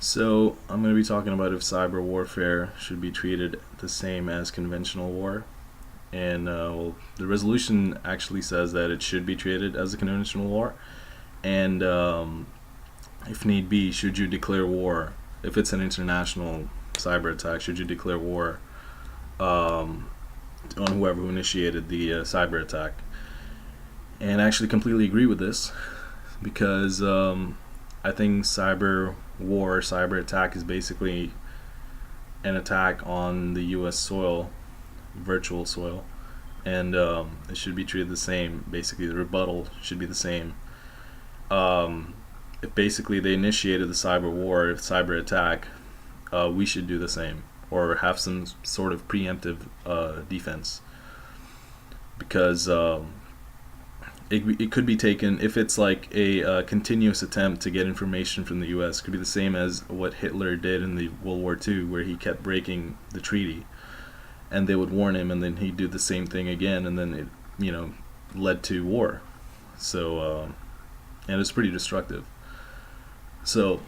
So, I'm going to be talking about if cyber warfare should be treated the same as conventional war. And the resolution actually says that it should be treated as a conventional war. And if need be, should you declare war? If it's an international cyber attack, should you declare war um, on whoever who initiated the cyber attack? And I actually completely agree with this because I think cyber war, cyber attack is basically an attack on the U.S. soil, virtual soil, and it should be treated the same. Basically, the rebuttal should be the same. Um, if basically they initiated the cyber war, cyber attack, we should do the same or have some sort of preemptive defense because it could be taken if it's like a continuous attempt to get information from the U.S. It could be the same as what Hitler did in the World War II, where he kept breaking the treaty, and they would warn him, and then he'd do the same thing again, and then it led to war. So and it's pretty destructive. So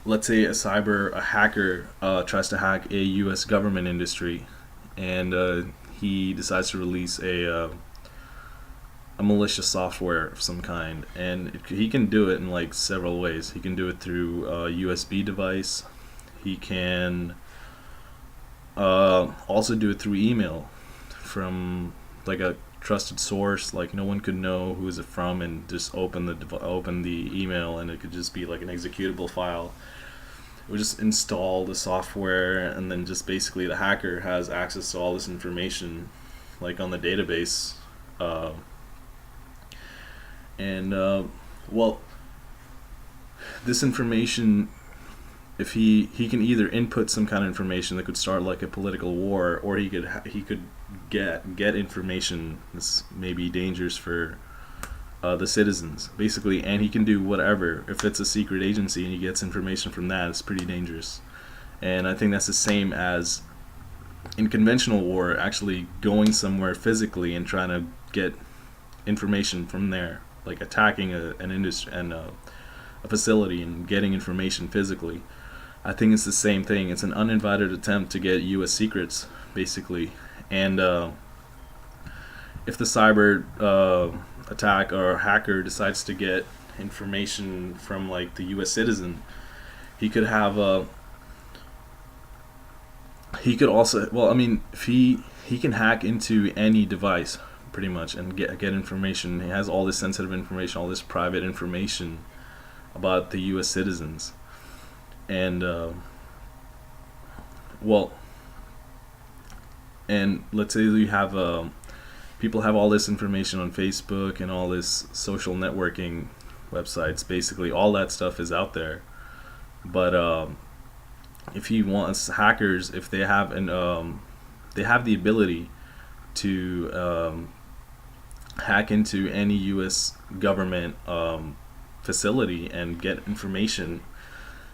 let's say a hacker tries to hack a U.S. government industry, and he decides to release a malicious software of some kind, and he can do it in like several ways. He can do it through a USB device. He can also do it through email from like a trusted source. Like no one could know who is it from, and just open the email, and it could just be like an executable file. It would just install the software, and then just basically the hacker has access to all this information, like on the database. Uh, and well, this information, if he can either input some kind of information that could start like a political war, or he could get information that's maybe dangerous for the citizens, basically, and he can do whatever. If it's a secret agency and he gets information from that, it's pretty dangerous. And I think that's the same as in conventional war, actually going somewhere physically and trying to get information from there, like attacking an industry and a facility and getting information physically. I think it's the same thing. It's an uninvited attempt to get U.S. secrets, basically. And if the cyber attack or hacker decides to get information from like the U.S. citizen, he could have a. He could also, well, I mean, if he can hack into any device pretty much and get information. He has all this sensitive information, all this private information about the U.S. citizens, and well, and let's say you have people have all this information on Facebook and all this social networking websites. Basically, all that stuff is out there. But if he wants hackers, if they have the ability to hack into any U.S. government facility and get information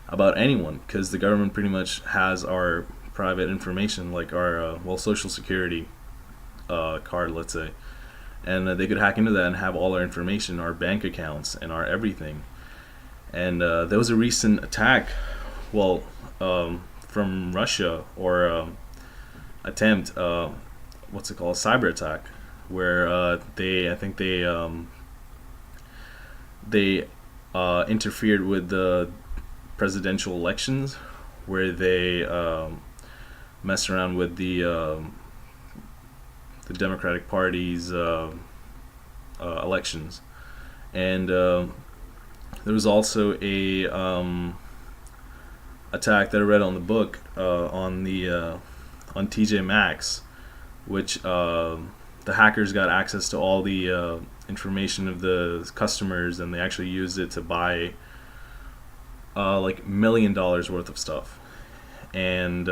about anyone, because the government pretty much has our private information, like our social security card, let's say, and they could hack into that and have all our information, our bank accounts, and our everything. And there was a recent attack, well, from Russia, or attempt, what's it called, a cyber attack, where I think they interfered with the presidential elections, where they messed around with the Democratic Party's elections, and there was also a attack that I read on the book on TJ Maxx, which the hackers got access to all the information of the customers, and they actually used it to buy like $1 million worth of stuff. And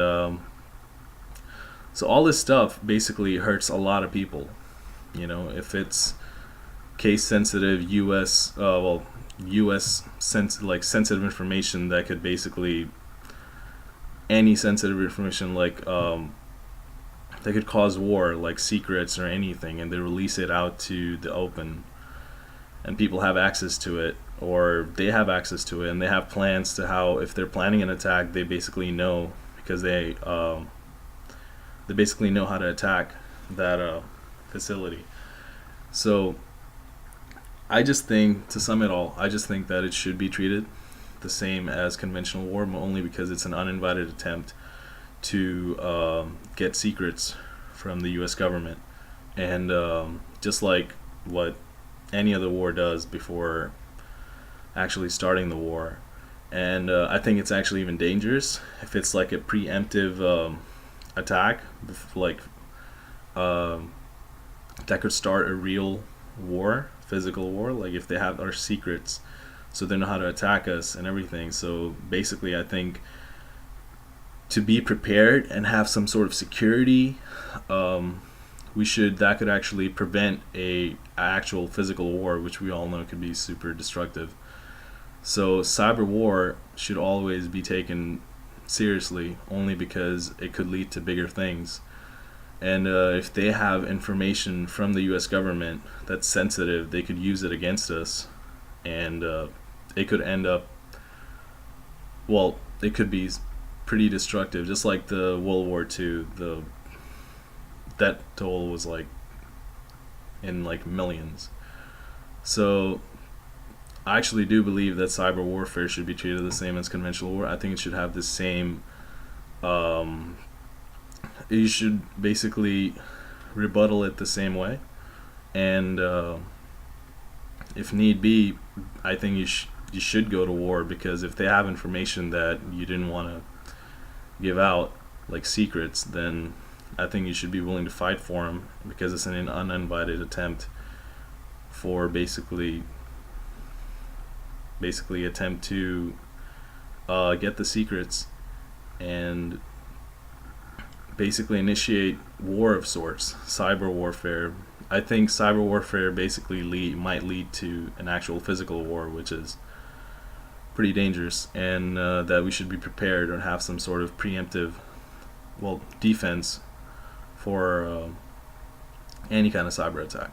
so all this stuff basically hurts a lot of people. If it's case sensitive U.S. sensitive information, that could basically, any sensitive information, like that could cause war, like secrets or anything, and they release it out to the open, and people have access to it. or they have access to it, and they have plans to how, if they're planning an attack, they basically know, because they basically know how to attack that facility. So I just think, to sum it all, I just think that it should be treated the same as conventional war, only because it's an uninvited attempt to get secrets from the U.S. government, and just like what any other war does before actually starting the war. And I think it's actually even dangerous if it's like a preemptive attack, like that could start a real war, physical war. Like if they have our secrets, so they know how to attack us and everything. So basically, I think to be prepared and have some sort of security, that could actually prevent a actual physical war, which we all know could be super destructive. So cyber war should always be taken seriously, only because it could lead to bigger things. And if they have information from the U.S. government that's sensitive, they could use it against us, and it could end up, well, it could be pretty destructive, just like the World War II. The death toll was like in like millions. So I actually do believe that cyber warfare should be treated the same as conventional war. I think it should have the same. You should basically rebuttal it the same way, and if need be, I think you should go to war, because if they have information that you didn't want to give out, like secrets, then I think you should be willing to fight for them, because it's an uninvited attempt for basically attempt to get the secrets and basically initiate war of sorts, cyber warfare. I think cyber warfare basically might lead to an actual physical war, which is pretty dangerous, and that we should be prepared or have some sort of preemptive, defense for any kind of cyber attack.